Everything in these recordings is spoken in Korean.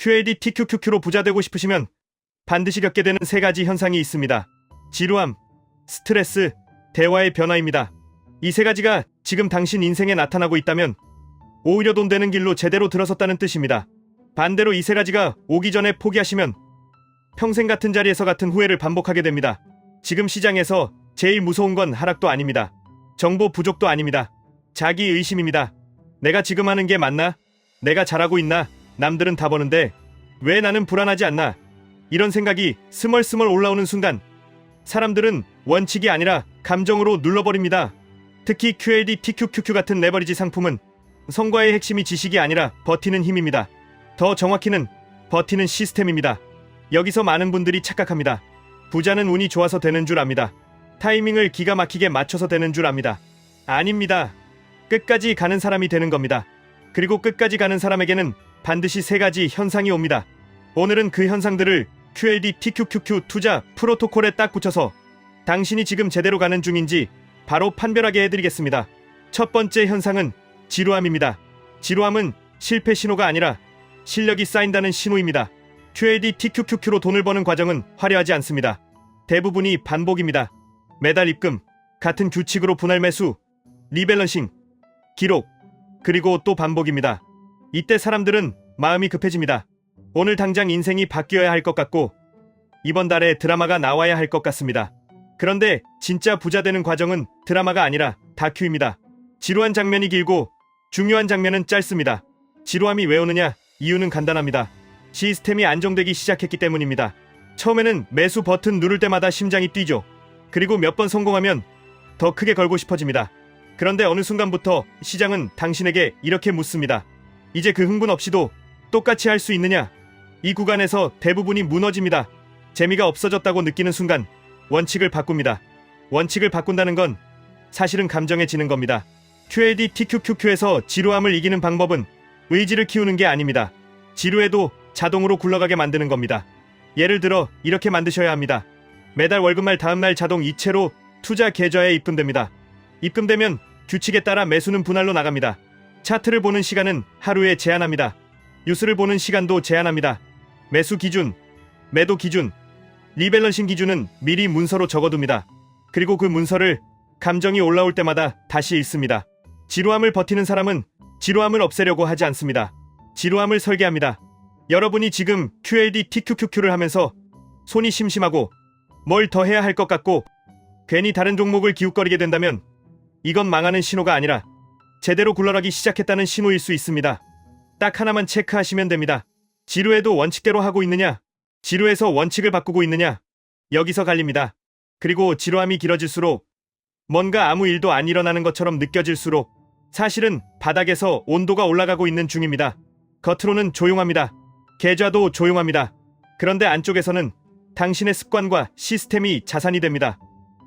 QAD-TQQQ로 부자되고 싶으시면 반드시 겪게 되는 세 가지 현상이 있습니다. 지루함, 스트레스, 대화의 변화입니다. 이 세 가지가 지금 당신 인생에 나타나고 있다면 오히려 돈 되는 길로 제대로 들어섰다는 뜻입니다. 반대로 이 세 가지가 오기 전에 포기하시면 평생 같은 자리에서 같은 후회를 반복하게 됩니다. 지금 시장에서 제일 무서운 건 하락도 아닙니다. 정보 부족도 아닙니다. 자기 의심입니다. 내가 지금 하는 게 맞나? 내가 잘하고 있나? 남들은 다 버는데 왜 나는 불안하지 않나? 이런 생각이 스멀스멀 올라오는 순간 사람들은 원칙이 아니라 감정으로 눌러버립니다. 특히 QAD-TQQQ 같은 레버리지 상품은 성과의 핵심이 지식이 아니라 버티는 힘입니다. 더 정확히는 버티는 시스템입니다. 여기서 많은 분들이 착각합니다. 부자는 운이 좋아서 되는 줄 압니다. 타이밍을 기가 막히게 맞춰서 되는 줄 압니다. 아닙니다. 끝까지 가는 사람이 되는 겁니다. 그리고 끝까지 가는 사람에게는 반드시 세 가지 현상이 옵니다. 오늘은 그 현상들을 QAD-TQQQ 투자 프로토콜에 딱 붙여서 당신이 지금 제대로 가는 중인지 바로 판별하게 해드리겠습니다. 첫 번째 현상은 지루함입니다. 지루함은 실패 신호가 아니라 실력이 쌓인다는 신호입니다. QAD-TQQQ로 돈을 버는 과정은 화려하지 않습니다. 대부분이 반복입니다. 매달 입금, 같은 규칙으로 분할 매수, 리밸런싱, 기록, 그리고 또 반복입니다. 이때 사람들은 마음이 급해집니다. 오늘 당장 인생이 바뀌어야 할 것 같고 이번 달에 드라마가 나와야 할 것 같습니다. 그런데 진짜 부자 되는 과정은 드라마가 아니라 다큐입니다. 지루한 장면이 길고 중요한 장면은 짧습니다. 지루함이 왜 오느냐? 이유는 간단합니다. 시스템이 안정되기 시작했기 때문입니다. 처음에는 매수 버튼 누를 때마다 심장이 뛰죠. 그리고 몇 번 성공하면 더 크게 걸고 싶어집니다. 그런데 어느 순간부터 시장은 당신에게 이렇게 묻습니다. 이제 그 흥분 없이도 똑같이 할 수 있느냐? 이 구간에서 대부분이 무너집니다. 재미가 없어졌다고 느끼는 순간 원칙을 바꿉니다. 원칙을 바꾼다는 건 사실은 감정해지는 겁니다. QAD-TQQQ에서 지루함을 이기는 방법은 의지를 키우는 게 아닙니다. 지루해도 자동으로 굴러가게 만드는 겁니다. 예를 들어 이렇게 만드셔야 합니다. 매달 월급말 다음날 자동 이체로 투자 계좌에 입금됩니다. 입금되면 규칙에 따라 매수는 분할로 나갑니다. 차트를 보는 시간은 하루에 제한합니다. 뉴스를 보는 시간도 제한합니다. 매수 기준, 매도 기준, 리밸런싱 기준은 미리 문서로 적어둡니다. 그리고 그 문서를 감정이 올라올 때마다 다시 읽습니다. 지루함을 버티는 사람은 지루함을 없애려고 하지 않습니다. 지루함을 설계합니다. 여러분이 지금 QAD-TQQQ를 하면서 손이 심심하고 뭘 더 해야 할 것 같고 괜히 다른 종목을 기웃거리게 된다면 이건 망하는 신호가 아니라 제대로 굴러가기 시작했다는 신호일 수 있습니다. 딱 하나만 체크하시면 됩니다. 지루해도 원칙대로 하고 있느냐? 지루해서 원칙을 바꾸고 있느냐? 여기서 갈립니다. 그리고 지루함이 길어질수록 뭔가 아무 일도 안 일어나는 것처럼 느껴질수록 사실은 바닥에서 온도가 올라가고 있는 중입니다. 겉으로는 조용합니다. 계좌도 조용합니다. 그런데 안쪽에서는 당신의 습관과 시스템이 자산이 됩니다.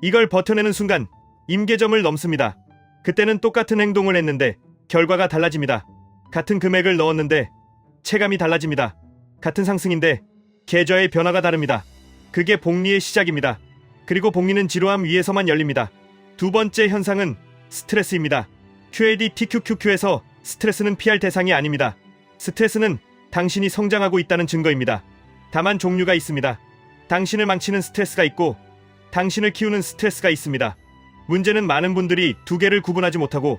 이걸 버텨내는 순간 임계점을 넘습니다. 그때는 똑같은 행동을 했는데 결과가 달라집니다. 같은 금액을 넣었는데 체감이 달라집니다. 같은 상승인데 계좌의 변화가 다릅니다. 그게 복리의 시작입니다. 그리고 복리는 지루함 위에서만 열립니다. 두 번째 현상은 스트레스입니다. QAD-TQQQ에서 스트레스는 피할 대상이 아닙니다. 스트레스는 당신이 성장하고 있다는 증거입니다. 다만 종류가 있습니다. 당신을 망치는 스트레스가 있고 당신을 키우는 스트레스가 있습니다. 문제는 많은 분들이 두 개를 구분하지 못하고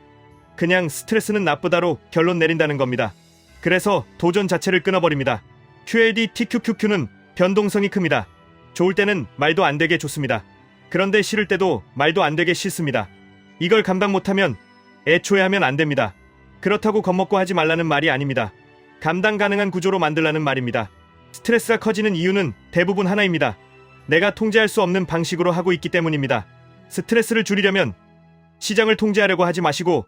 그냥 스트레스는 나쁘다로 결론 내린다는 겁니다. 그래서 도전 자체를 끊어버립니다. QAD-TQQQ는 변동성이 큽니다. 좋을 때는 말도 안 되게 좋습니다. 그런데 싫을 때도 말도 안 되게 싫습니다. 이걸 감당 못하면 애초에 하면 안 됩니다. 그렇다고 겁먹고 하지 말라는 말이 아닙니다. 감당 가능한 구조로 만들라는 말입니다. 스트레스가 커지는 이유는 대부분 하나입니다. 내가 통제할 수 없는 방식으로 하고 있기 때문입니다. 스트레스를 줄이려면 시장을 통제하려고 하지 마시고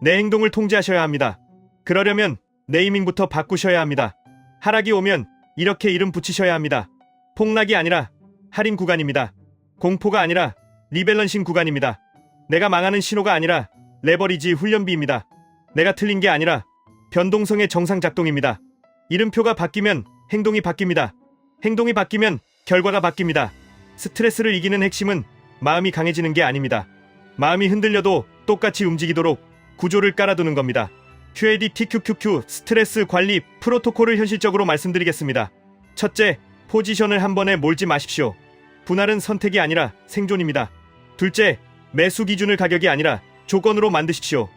내 행동을 통제하셔야 합니다. 그러려면 네이밍부터 바꾸셔야 합니다. 하락이 오면 이렇게 이름 붙이셔야 합니다. 폭락이 아니라 할인 구간입니다. 공포가 아니라 리밸런싱 구간입니다. 내가 망하는 신호가 아니라 레버리지 훈련비입니다. 내가 틀린 게 아니라 변동성의 정상 작동입니다. 이름표가 바뀌면 행동이 바뀝니다. 행동이 바뀌면 결과가 바뀝니다. 스트레스를 이기는 핵심은 마음이 강해지는 게 아닙니다. 마음이 흔들려도 똑같이 움직이도록 구조를 깔아두는 겁니다. QAD TQQQ 스트레스 관리 프로토콜을 현실적으로 말씀드리겠습니다. 첫째, 포지션을 한 번에 몰지 마십시오. 분할은 선택이 아니라 생존입니다. 둘째, 매수 기준을 가격이 아니라 조건으로 만드십시오.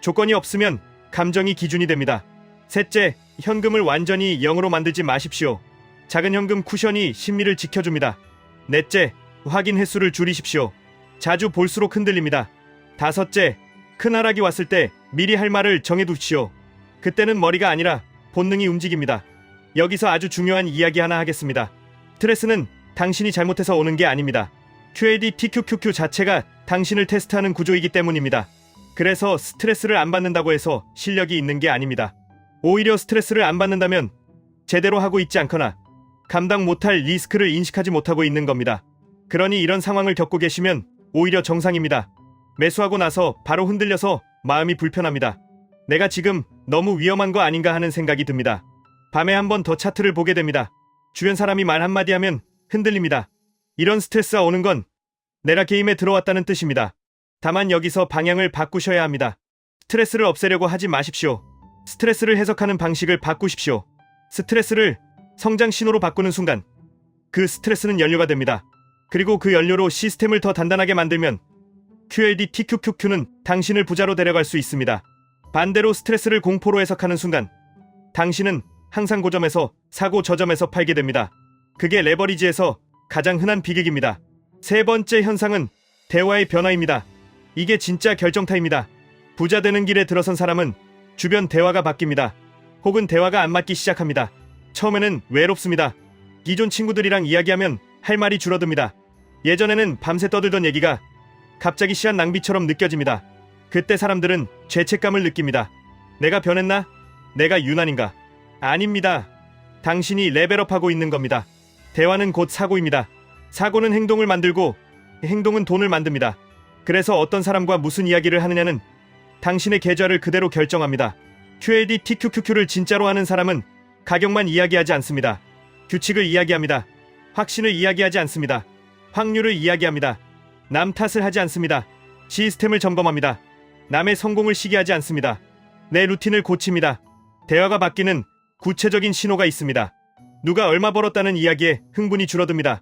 조건이 없으면 감정이 기준이 됩니다. 셋째, 현금을 완전히 0으로 만들지 마십시오. 작은 현금 쿠션이 심리를 지켜줍니다. 넷째, 확인 횟수를 줄이십시오. 자주 볼수록 흔들립니다. 다섯째, 큰 하락이 왔을 때 미리 할 말을 정해두십시오. 그때는 머리가 아니라 본능이 움직입니다. 여기서 아주 중요한 이야기 하나 하겠습니다. 스트레스는 당신이 잘못해서 오는 게 아닙니다. QAD TQQQ 자체가 당신을 테스트하는 구조이기 때문입니다. 그래서 스트레스를 안 받는다고 해서 실력이 있는 게 아닙니다. 오히려 스트레스를 안 받는다면 제대로 하고 있지 않거나 감당 못할 리스크를 인식하지 못하고 있는 겁니다. 그러니 이런 상황을 겪고 계시면 오히려 정상입니다. 매수하고 나서 바로 흔들려서 마음이 불편합니다. 내가 지금 너무 위험한 거 아닌가 하는 생각이 듭니다. 밤에 한 번 더 차트를 보게 됩니다. 주변 사람이 말 한마디 하면 흔들립니다. 이런 스트레스가 오는 건 내가 게임에 들어왔다는 뜻입니다. 다만 여기서 방향을 바꾸셔야 합니다. 스트레스를 없애려고 하지 마십시오. 스트레스를 해석하는 방식을 바꾸십시오. 스트레스를 성장 신호로 바꾸는 순간 그 스트레스는 연료가 됩니다. 그리고 그 연료로 시스템을 더 단단하게 만들면 QAD TQQQ는 당신을 부자로 데려갈 수 있습니다. 반대로 스트레스를 공포로 해석하는 순간 당신은 항상 고점에서 사고 저점에서 팔게 됩니다. 그게 레버리지에서 가장 흔한 비극입니다. 세 번째 현상은 대화의 변화입니다. 이게 진짜 결정타입니다. 부자 되는 길에 들어선 사람은 주변 대화가 바뀝니다. 혹은 대화가 안 맞기 시작합니다. 처음에는 외롭습니다. 기존 친구들이랑 이야기하면 할 말이 줄어듭니다. 예전에는 밤새 떠들던 얘기가 갑자기 시간 낭비처럼 느껴집니다. 그때 사람들은 죄책감을 느낍니다. 내가 변했나? 내가 유난인가? 아닙니다. 당신이 레벨업하고 있는 겁니다. 대화는 곧 사고입니다. 사고는 행동을 만들고 행동은 돈을 만듭니다. 그래서 어떤 사람과 무슨 이야기를 하느냐는 당신의 계좌를 그대로 결정합니다. QAD TQQQ를 진짜로 하는 사람은 가격만 이야기하지 않습니다. 규칙을 이야기합니다. 확신을 이야기하지 않습니다. 확률을 이야기합니다. 남 탓을 하지 않습니다. 시스템을 점검합니다. 남의 성공을 시기하지 않습니다. 내 루틴을 고칩니다. 대화가 바뀌는 구체적인 신호가 있습니다. 누가 얼마 벌었다는 이야기에 흥분이 줄어듭니다.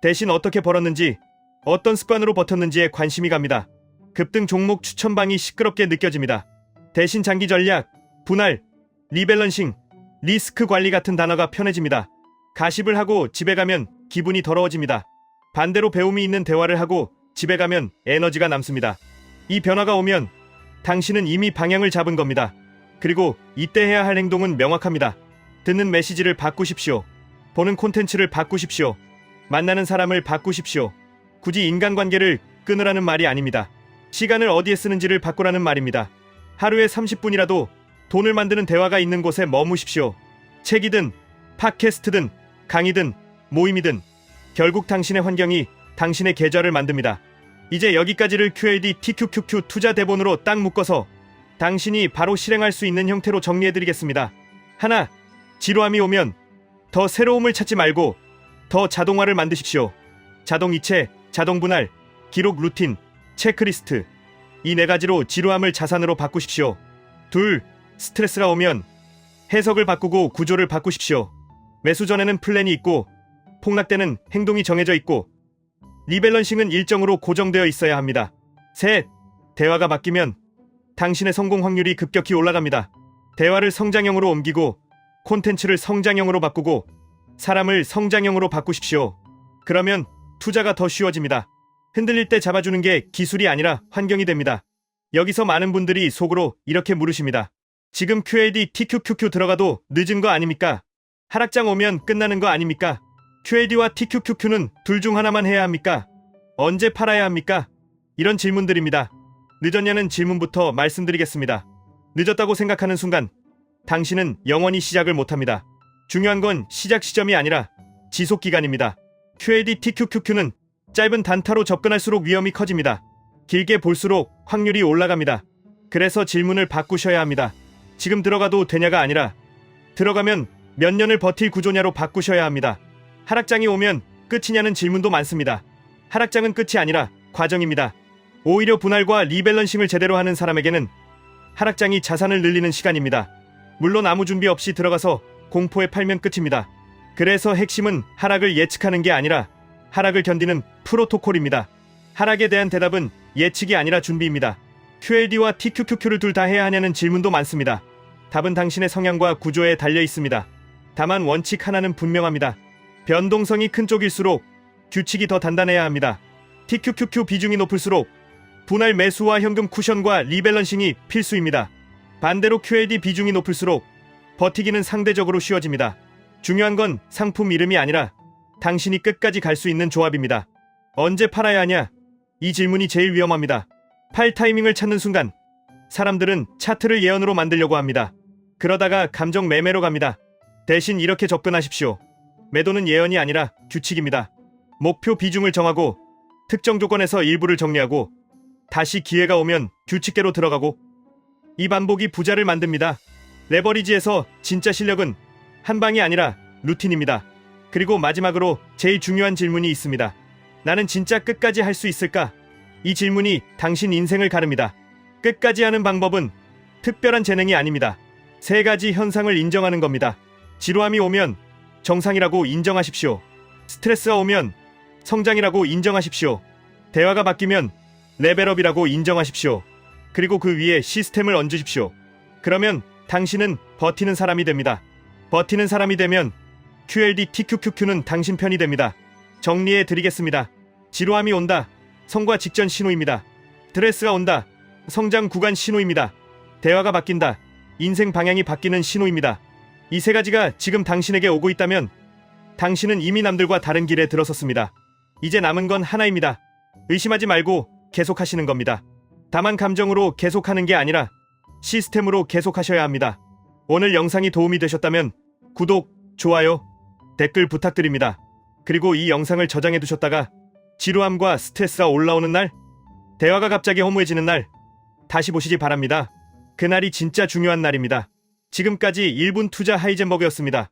대신 어떻게 벌었는지, 어떤 습관으로 버텼는지에 관심이 갑니다. 급등 종목 추천방이 시끄럽게 느껴집니다. 대신 장기 전략, 분할, 리밸런싱, 리스크 관리 같은 단어가 편해집니다. 가십을 하고 집에 가면 기분이 더러워집니다. 반대로 배움이 있는 대화를 하고 집에 가면 에너지가 남습니다. 이 변화가 오면 당신은 이미 방향을 잡은 겁니다. 그리고 이때 해야 할 행동은 명확합니다. 듣는 메시지를 바꾸십시오. 보는 콘텐츠를 바꾸십시오. 만나는 사람을 바꾸십시오. 굳이 인간관계를 끊으라는 말이 아닙니다. 시간을 어디에 쓰는지를 바꾸라는 말입니다. 하루에 30분이라도 돈을 만드는 대화가 있는 곳에 머무십시오. 책이든 팟캐스트든 강의든 모임이든 결국 당신의 환경이 당신의 계좌를 만듭니다. 이제 여기까지를 QAD TQQQ 투자 대본으로 딱 묶어서 당신이 바로 실행할 수 있는 형태로 정리해드리겠습니다. 하나, 지루함이 오면 더 새로움을 찾지 말고 더 자동화를 만드십시오. 자동이체, 자동분할, 기록 루틴, 체크리스트. 이 네 가지로 지루함을 자산으로 바꾸십시오. 둘, 스트레스가 오면 해석을 바꾸고 구조를 바꾸십시오. 매수 전에는 플랜이 있고 폭락 때는 행동이 정해져 있고 리밸런싱은 일정으로 고정되어 있어야 합니다. 셋, 대화가 바뀌면 당신의 성공 확률이 급격히 올라갑니다. 대화를 성장형으로 옮기고 콘텐츠를 성장형으로 바꾸고 사람을 성장형으로 바꾸십시오. 그러면 투자가 더 쉬워집니다. 흔들릴 때 잡아주는 게 기술이 아니라 환경이 됩니다. 여기서 많은 분들이 속으로 이렇게 물으십니다. 지금 QAD TQQQ 들어가도 늦은 거 아닙니까? 하락장 오면 끝나는 거 아닙니까? QAD와 TQQQ는 둘 중 하나만 해야 합니까? 언제 팔아야 합니까? 이런 질문들입니다. 늦었냐는 질문부터 말씀드리겠습니다. 늦었다고 생각하는 순간 당신은 영원히 시작을 못합니다. 중요한 건 시작 시점이 아니라 지속 기간입니다. QAD TQQQ는 짧은 단타로 접근할수록 위험이 커집니다. 길게 볼수록 확률이 올라갑니다. 그래서 질문을 바꾸셔야 합니다. 지금 들어가도 되냐가 아니라 들어가면 몇 년을 버틸 구조냐로 바꾸셔야 합니다. 하락장이 오면 끝이냐는 질문도 많습니다. 하락장은 끝이 아니라 과정입니다. 오히려 분할과 리밸런싱을 제대로 하는 사람에게는 하락장이 자산을 늘리는 시간입니다. 물론 아무 준비 없이 들어가서 공포에 팔면 끝입니다. 그래서 핵심은 하락을 예측하는 게 아니라 하락을 견디는 프로토콜입니다. 하락에 대한 대답은 예측이 아니라 준비입니다. QLD와 TQQQ를 둘 다 해야 하냐는 질문도 많습니다. 답은 당신의 성향과 구조에 달려 있습니다. 다만 원칙 하나는 분명합니다. 변동성이 큰 쪽일수록 규칙이 더 단단해야 합니다. TQQQ 비중이 높을수록 분할 매수와 현금 쿠션과 리밸런싱이 필수입니다. 반대로 QLD 비중이 높을수록 버티기는 상대적으로 쉬워집니다. 중요한 건 상품 이름이 아니라 당신이 끝까지 갈 수 있는 조합입니다. 언제 팔아야 하냐? 이 질문이 제일 위험합니다. 팔 타이밍을 찾는 순간 사람들은 차트를 예언으로 만들려고 합니다. 그러다가 감정 매매로 갑니다. 대신 이렇게 접근하십시오. 매도는 예언이 아니라 규칙입니다. 목표 비중을 정하고 특정 조건에서 일부를 정리하고 다시 기회가 오면 규칙대로 들어가고 이 반복이 부자를 만듭니다. 레버리지에서 진짜 실력은 한 방이 아니라 루틴입니다. 그리고 마지막으로 제일 중요한 질문이 있습니다. 나는 진짜 끝까지 할 수 있을까? 이 질문이 당신 인생을 가릅니다. 끝까지 하는 방법은 특별한 재능이 아닙니다. 세 가지 현상을 인정하는 겁니다. 지루함이 오면 정상이라고 인정하십시오. 스트레스가 오면 성장이라고 인정하십시오. 대화가 바뀌면 레벨업이라고 인정하십시오. 그리고 그 위에 시스템을 얹으십시오. 그러면 당신은 버티는 사람이 됩니다. 버티는 사람이 되면 QLD TQQQ는 당신 편이 됩니다. 정리해 드리겠습니다. 지루함이 온다. 성과 직전 신호입니다. 스트레스가 온다. 성장 구간 신호입니다. 대화가 바뀐다. 인생 방향이 바뀌는 신호입니다. 이 세 가지가 지금 당신에게 오고 있다면 당신은 이미 남들과 다른 길에 들어섰습니다. 이제 남은 건 하나입니다. 의심하지 말고 계속하시는 겁니다. 다만 감정으로 계속하는 게 아니라 시스템으로 계속하셔야 합니다. 오늘 영상이 도움이 되셨다면 구독, 좋아요, 댓글 부탁드립니다. 그리고 이 영상을 저장해 두셨다가 지루함과 스트레스가 올라오는 날, 대화가 갑자기 허무해지는 날 다시 보시기 바랍니다. 그날이 진짜 중요한 날입니다. 지금까지 1분 투자 하이젠버그였습니다.